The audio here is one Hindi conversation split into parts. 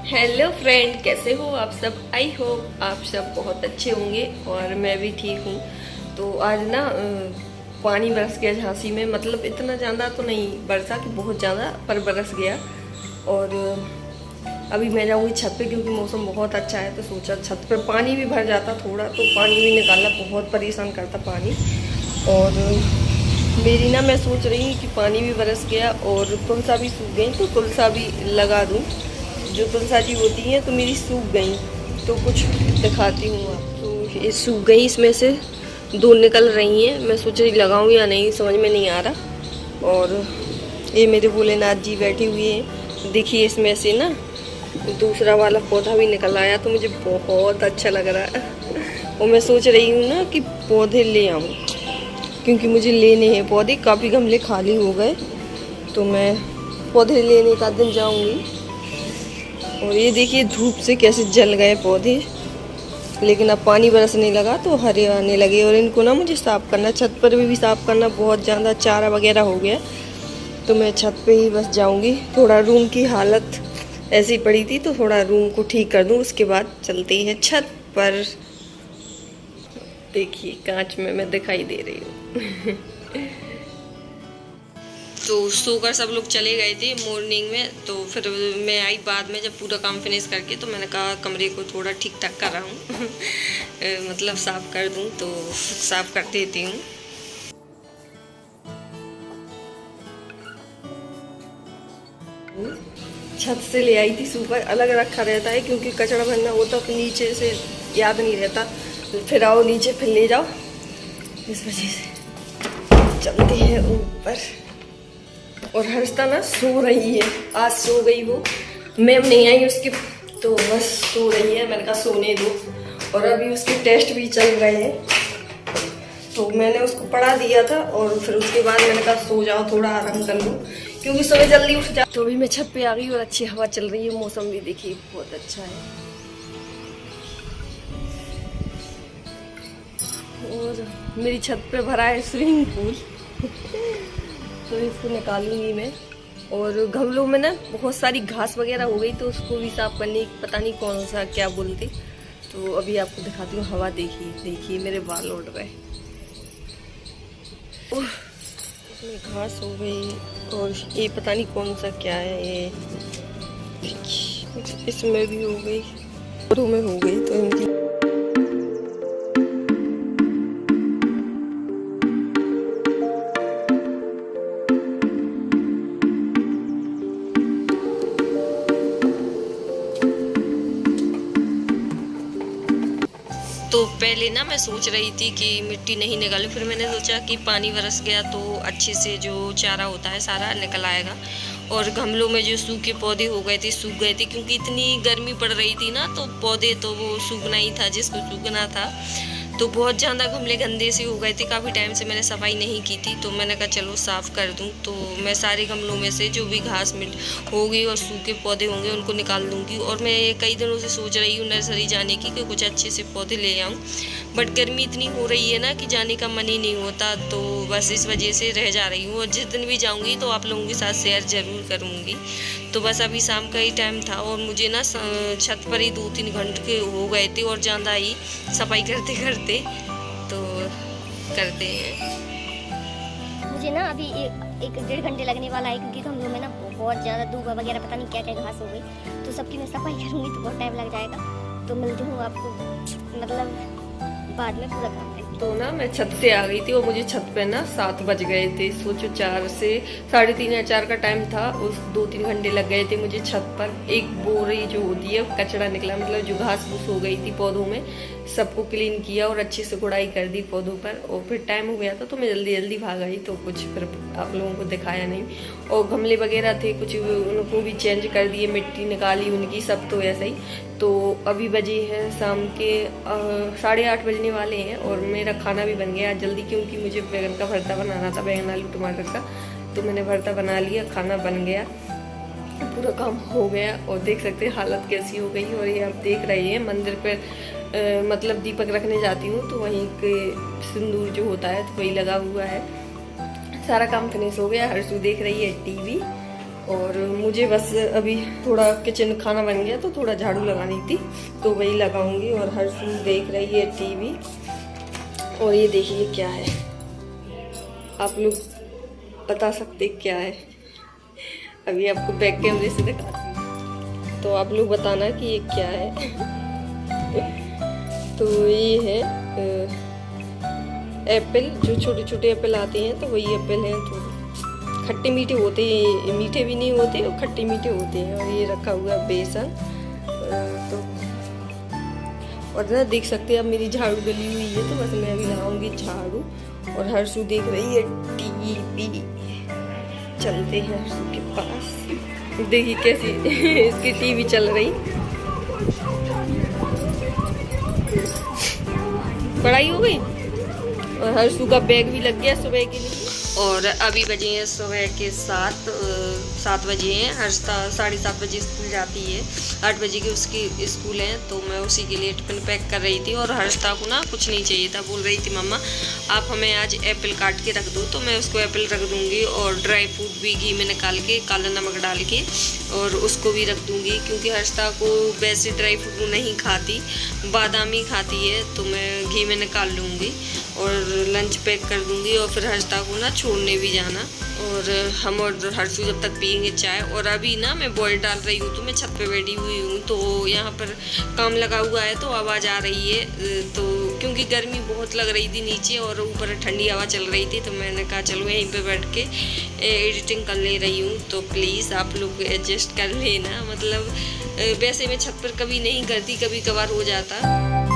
हेलो फ्रेंड, कैसे हो आप सब। आई होप आप सब बहुत अच्छे होंगे और मैं भी ठीक हूँ। तो आज ना पानी बरस गया झांसी में। मतलब इतना ज़्यादा तो नहीं बरसा कि बहुत ज़्यादा, पर बरस गया। और अभी मैं जाऊँगी छत पे क्योंकि मौसम बहुत अच्छा है। तो सोचा छत पे पानी भी भर जाता थोड़ा, तो पानी भी निकालना बहुत परेशान करता पानी। और मेरी ना, मैं सोच रही हूँ कि पानी भी बरस गया और तुलसा भी सूख गई, तो तुलसा भी लगा दूँ। जो तुलसा जी होती हैं तो मेरी सूख गई, तो कुछ दिखाती हूँ आप। तो ये सूख गई, इसमें से दो निकल रही हैं। मैं सोच रही लगाऊँ या नहीं, समझ में नहीं आ रहा। और ये मेरे भोलेनाथ जी बैठे हुए हैं। देखिए इसमें से ना दूसरा वाला पौधा भी निकल आया, तो मुझे बहुत अच्छा लग रहा है। और मैं सोच रही हूँ ना कि पौधे ले आऊँ, क्योंकि मुझे लेने हैं पौधे। काफ़ी गमले खाली हो गए, तो मैं पौधे लेने का दिन जाऊँगी। और ये देखिए धूप से कैसे जल गए पौधे, लेकिन अब पानी बरसने लगा तो हरे आने लगे। और इनको ना मुझे साफ़ करना, छत पर भी साफ़ करना, बहुत ज़्यादा चारा वगैरह हो गया। तो मैं छत पे ही बस जाऊंगी। थोड़ा रूम की हालत ऐसी पड़ी थी, तो थोड़ा रूम को ठीक कर दूं, उसके बाद चलते हैं छत पर। देखिए कांच में मैं दिखाई दे रही हूँ। तो सोकर सब लोग चले गए थे मॉर्निंग में। तो फिर मैं आई बाद में, जब पूरा काम फिनिश करके। तो मैंने कहा कमरे को थोड़ा ठीक ठाक कर रहा हूँ। मतलब साफ़ कर दूँ, तो साफ़ कर देती हूँ। छत से ले आई थी सुपर, अलग रखा रहता है क्योंकि कचरा भरना होता तो नीचे से याद नहीं रहता। तो फिर आओ नीचे, फिर ले जाओ, इस वजह से चलते हैं ऊपर। और हर्षता ना सो रही है, आज सो गई वो। मैम नहीं आई उसकी, तो बस सो रही है। मैंने कहा सोने दो। और अभी उसके टेस्ट भी चल रहे हैं, तो मैंने उसको पढ़ा दिया था। और फिर उसके बाद मैंने कहा सो जाओ, थोड़ा आराम कर लो, क्योंकि सुबह जल्दी उठ जाओ। तो अभी मैं छत पे आ गई और अच्छी हवा चल रही है। मौसम भी देखिए बहुत अच्छा है। और मेरी छत पे भरा है स्विमिंग पूल। तो इसको निकालूंगी मैं। और गमलों में ना बहुत सारी घास वगैरह हो गई, तो उसको भी साफ करने, पता नहीं कौन सा क्या बोलते। तो अभी आपको दिखाती हूँ हवा। देखिए देखिए मेरे बाल उड़ रहे। इसमें घास हो गई, और ये पता नहीं कौन सा क्या है ये। इसमें भी हो गई, में हो गई। तो इनकी तो पहले ना मैं सोच रही थी कि मिट्टी नहीं निकालूं, फिर मैंने सोचा कि पानी बरस गया तो अच्छे से जो चारा होता है सारा निकल आएगा। और गमलों में जो सूखे पौधे हो गए थे, सूख गए थे, क्योंकि इतनी गर्मी पड़ रही थी ना, तो पौधे तो वो सूखना ही था जिसको सूखना था। तो बहुत ज़्यादा गमले गंदे से हो गए थे, काफ़ी टाइम से मैंने सफाई नहीं की थी। तो मैंने कहा चलो साफ़ कर दूं। तो मैं सारे गमलों में से जो भी घास मिट होगी और सूखे पौधे होंगे उनको निकाल दूंगी। और मैं कई दिनों से सोच रही हूँ नर्सरी जाने की, कि कुछ अच्छे से पौधे ले आऊँ। बट गर्मी इतनी हो रही है ना कि जाने का मन ही नहीं होता, तो बस इस वजह से रह जा रही हूँ। और जिस दिन भी जाऊँगी तो आप लोगों के साथ शेयर ज़रूर करूँगी। तो बस अभी शाम का ही टाइम था, और मुझे ना छत पर ही 2-3 घंटे हो गए थे, और ज़्यादा ही सफाई करते करते। तो करते हैं। मुझे ना अभी 1-1.5 घंटे लगने वाला है, क्योंकि गमलों में ना बहुत ज़्यादा दूबा वगैरह पता नहीं क्या क्या घास हो गई। तो सबकी मैं सफाई करूँगी तो बहुत टाइम लग जाएगा। तो मिलती हूँ आपको मतलब बाद में पूरा काम करके। तो ना मैं छत से आ गई थी, और मुझे छत पे ना 7 बज गए थे। सोचो 4 से 3:30 या 4 का टाइम था। उस 2-3 घंटे लग गए थे मुझे छत पर। एक बोरी जो होती है कचरा निकला, मतलब जो घास फूस हो गई थी पौधों में, सबको क्लीन किया और अच्छे से गुड़ाई कर दी पौधों पर। और फिर टाइम हो गया था, तो मैं जल्दी जल्दी भाग आई। तो कुछ फिर आप लोगों को दिखाया नहीं। और गमले वगैरह थे कुछ, उनको भी चेंज कर दिए, मिट्टी निकाली उनकी, सब तो ऐसा ही। तो अभी बजे हैं शाम के 8:30 बजने वाले हैं, और मेरा खाना भी बन गया जल्दी, क्योंकि मुझे बैगन का भरता बनाना था, बैगन आलू टमाटर का। तो मैंने भरता बना लिया, खाना बन गया, पूरा काम हो गया। और देख सकते हैं हालत कैसी हो गई। और ये आप देख रहे हैं मंदिर पर मतलब दीपक रखने जाती हूँ, तो वहीं के सिंदूर जो होता है तो वही लगा हुआ है। सारा काम फिनिश हो गया। हर्षू देख रही है टीवी, और मुझे बस अभी थोड़ा किचन खाना बन गया तो थोड़ा झाड़ू लगानी थी, तो वही लगाऊंगी। और हर्षू देख रही है टीवी। और ये देखिए क्या है, आप लोग बता सकते क्या है। अभी आपको बैक कैमरे से दिखाती हूँ, तो आप लोग बताना कि ये क्या है। तो ये है एप्पल, जो छोटे छोटे एप्पल आते हैं, तो वही एप्पल हैं। तो खट्टे मीठे होते हैं, मीठे भी नहीं होते और खट्टे मीठे होते हैं। और ये रखा हुआ है बेसन। तो और ना देख सकते हैं, अब मेरी झाड़ू डली हुई है, तो बस मैं अभी लगाऊंगी झाड़ू। और हर्षू देख रही है टीवी। चलते हैं हर्षू के पास, देखिए कैसी इसकी टीवी चल रही। पढ़ाई हो गई और हर्षू का बैग भी लग गया सुबह के लिए। और अभी बजे हैं सुबह के 7 बजे हैं। हर्षता 7:30 बजे स्कूल जाती है, 8 बजे की उसकी स्कूल है। तो मैं उसी के लिए टिफिन पैक कर रही थी। और हर्षता को ना कुछ नहीं चाहिए था, बोल रही थी मम्मा आप हमें आज एप्पल काट के रख दो। तो मैं उसको एप्पल रख दूँगी और ड्राई फ्रूट भी घी में निकाल के काला नमक डाल के और उसको भी रख दूँगी, क्योंकि हर्षता को वैसे ड्राई फ्रूट नहीं खाती, बादाम ही खाती है। तो मैं घी में निकाल लूँगी और लंच पैक कर दूँगी। और फिर हर्षता को ना छोड़ने भी जाना। और हम और हर्षू जब तक पियेंगे चाय। और अभी ना मैं बॉयल डाल रही हूँ, तो मैं छत पे बैठी हुई हूँ, तो यहाँ पर काम लगा हुआ है, तो आवाज़ आ रही है। तो क्योंकि गर्मी बहुत लग रही थी नीचे और ऊपर ठंडी हवा चल रही थी, तो मैंने कहा चलो यहीं पे बैठ के एडिटिंग कर ले रही हूँ। तो प्लीज़ आप लोग एडजस्ट कर लेना। मतलब वैसे मैं छत पर कभी नहीं करती, कभी कभार हो जाता।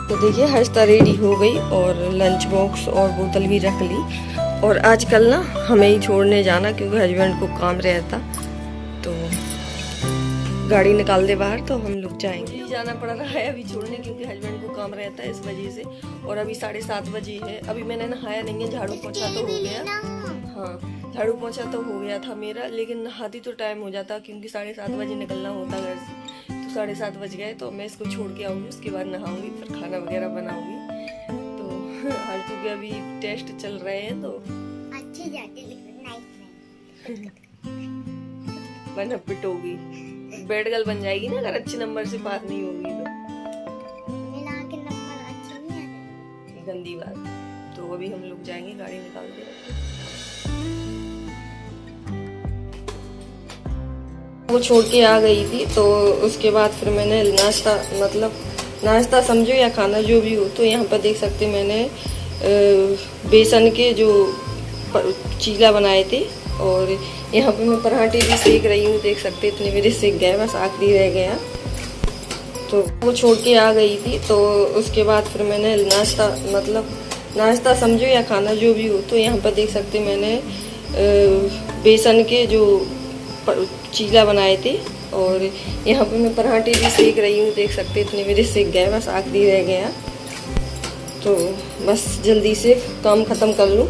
तो देखिए हर्षता रेडी हो गई और लंच बॉक्स और बोतल भी रख ली। और आजकल ना हमें ही छोड़ने जाना, क्योंकि हस्बैंड को काम रहता, तो गाड़ी निकाल दे बाहर तो हम लोग जाएंगे। जाना पड़ रहा है अभी छोड़ने, क्योंकि हस्बैंड को काम रहता है इस वजह से। और अभी 7:30 बजे है। अभी मैंने नहाया नहीं है, झाड़ू पोछा तो हो गया। हाँ, झाड़ू पोछा तो हो गया था मेरा, लेकिन नहाती तो टाइम हो जाता, क्योंकि 7:30 बजे निकलना होता घर से। तो 7:30 बज गए, तो मैं इसको छोड़ के आऊँगी, उसके बाद नहाऊंगी, फिर खाना वगैरह बनाऊंगी। तो हर्षू के अभी टेस्ट चल रहे हैं, तो अच्छे जाते वरना पिटोगी, बैड गर्ल बन जाएगी ना अगर अच्छे नंबर से पास नहीं होगी तो। मेरा के नंबर अच्छे नहीं आते, गंदी बात। तो अभी हम लोग जाएंगे, गाड़ी निकाल के। वो छोड़ के आ गई थी, तो उसके बाद फिर मैंने नाश्ता समझो या खाना जो भी हो। तो यहाँ पर देख सकते मैंने बेसन के जो चीला बनाए थे। और यहाँ पे मैं पराठे भी सेक रही हूँ, देख सकते इतने मेरे सेक गए, बस आखिरी रह गया। तो वो छोड़ के आ गई थी, तो उसके बाद फिर मैंने नाश्ता समझो या खाना जो भी हो। तो यहाँ पर देख सकते मैंने बेसन के जो चीला बनाए थे। और यहाँ पे मैं पराठे भी सेक रही हूँ, देख सकते इतने मेरे सेक गए, बस आखिरी रह गया। तो बस जल्दी से काम ख़त्म कर लूँ।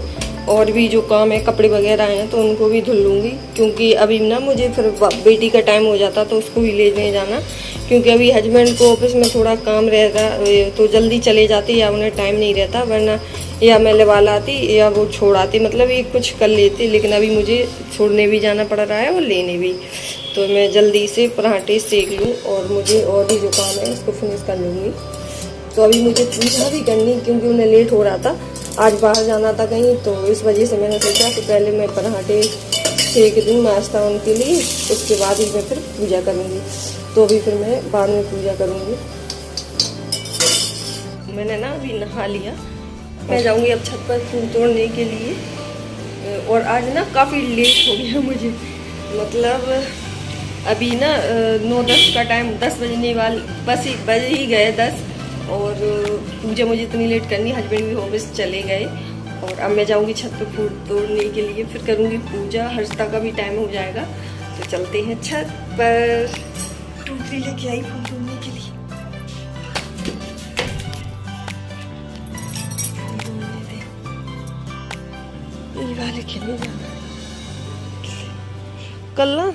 और भी जो काम है, कपड़े वगैरह हैं, तो उनको भी धुल लूँगी, क्योंकि अभी ना मुझे फिर बेटी का टाइम हो जाता, तो उसको भी लेने जाना। क्योंकि अभी हस्बैंड को ऑफिस में थोड़ा काम रहता, तो जल्दी चले जाते या उन्हें टाइम नहीं रहता, वरना या मैं लगा लाती या वो छोड़ आती, मतलब ये कुछ कर लेते। लेकिन अभी मुझे छोड़ने भी जाना पड़ रहा है और लेने भी। तो मैं जल्दी से पराठे सेक लूँ और मुझे और भी जो काम है उसको फिनिश कर लूँगी। तो अभी मुझे पूजा भी करनी, क्योंकि उन्हें लेट हो रहा था, आज बाहर जाना था कहीं, तो इस वजह से मैंने सोचा कि पहले मैं पराठे सेक दूँ नाश्ता उनके लिए, उसके बाद ही मैं फिर पूजा करूँगी। तो अभी फिर मैं बाद में पूजा करूँगी। मैंने ना अभी नहा लिया, मैं जाऊँगी अब छत पर फूल तोड़ने के लिए। और आज ना काफ़ी लेट हो गया मुझे, मतलब अभी ना 9-10 का टाइम, 10 बजने वाले बज ही गए 10। और पूजा मुझे इतनी लेट करनी, हस्बैंड भी ऑफिस चले गए। और अब मैं जाऊंगी छत पे फूल तोड़ने के लिए, फिर करूंगी पूजा, हर्षता का भी टाइम हो जाएगा। तो चलते हैं छत पर। टोकरी लेके आई फूल तोड़ने के लिए। ये वाले खेलने जाना। कल ना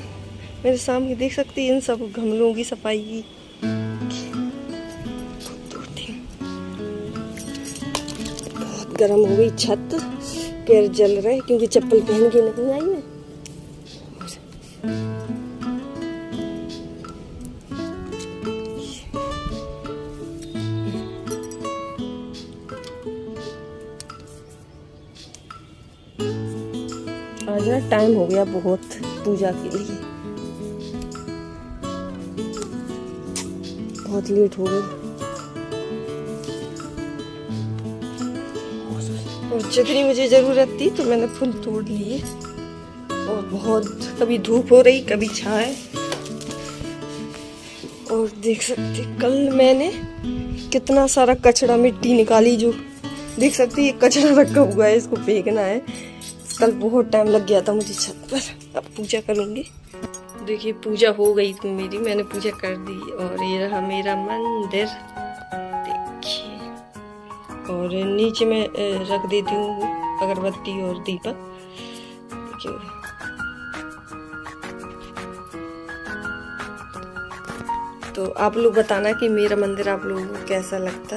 मेरे सामने देख सकते हैं इन सब गमलों की सफाई की गर्म हो गई छत, पैर जल रहे क्योंकि चप्पल पहन के नहीं आई मैं। आज ना टाइम हो गया बहुत पूजा के लिए, बहुत लेट हो गई। और जितनी मुझे ज़रूरत थी तो मैंने फूल तोड़ लिए। और बहुत कभी धूप हो रही कभी छाए। और देख सकते कल मैंने कितना सारा कचरा मिट्टी निकाली, जो देख सकते ये कचरा रखा हुआ है, इसको फेंकना है। कल बहुत टाइम लग गया था मुझे छत पर। अब पूजा करूँगी। देखिए पूजा हो गई थी मेरी, मैंने पूजा कर दी। और ये रहा मेरा मंदिर देखिए। और नीचे में रख देती हूँ अगरबत्ती और दीपक देखिए। तो आप लोग बताना कि मेरा मंदिर आप लोगों को कैसा लगता।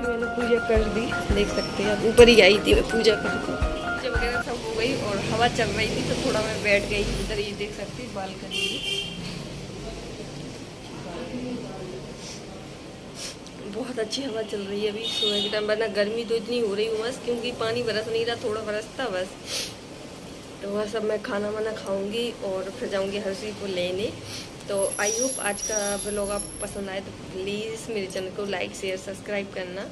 मैंने पूजा कर दी, देख सकते हैं। अब ऊपर ही आई थी मैं पूजा करके। पूजा वगैरह सब हो गई और हवा चल रही थी तो थोड़ा मैं बैठ गई उधर। ये देख सकते हैं बालकनी में बहुत अच्छी हवा चल रही है अभी सुबह के टाइम। वरना गर्मी तो इतनी हो रही उमस, क्योंकि पानी बरस नहीं रहा, थोड़ा बरसता बस। तो वह सब मैं खाना वाना खाऊंगी और फिर जाऊंगी हर्षी को लेने। तो आई होप आज का व्लॉग आपको पसंद आए तो प्लीज़ मेरे चैनल को लाइक शेयर सब्सक्राइब करना।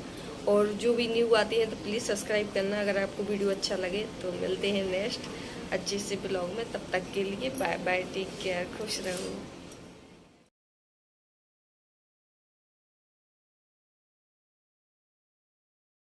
और जो भी न्यू आती है तो प्लीज़ सब्सक्राइब करना अगर आपको वीडियो अच्छा लगे। तो मिलते हैं नेक्स्ट अच्छे से व्लॉग में, तब तक के लिए बाय बाय, टेक केयर, खुश रहो।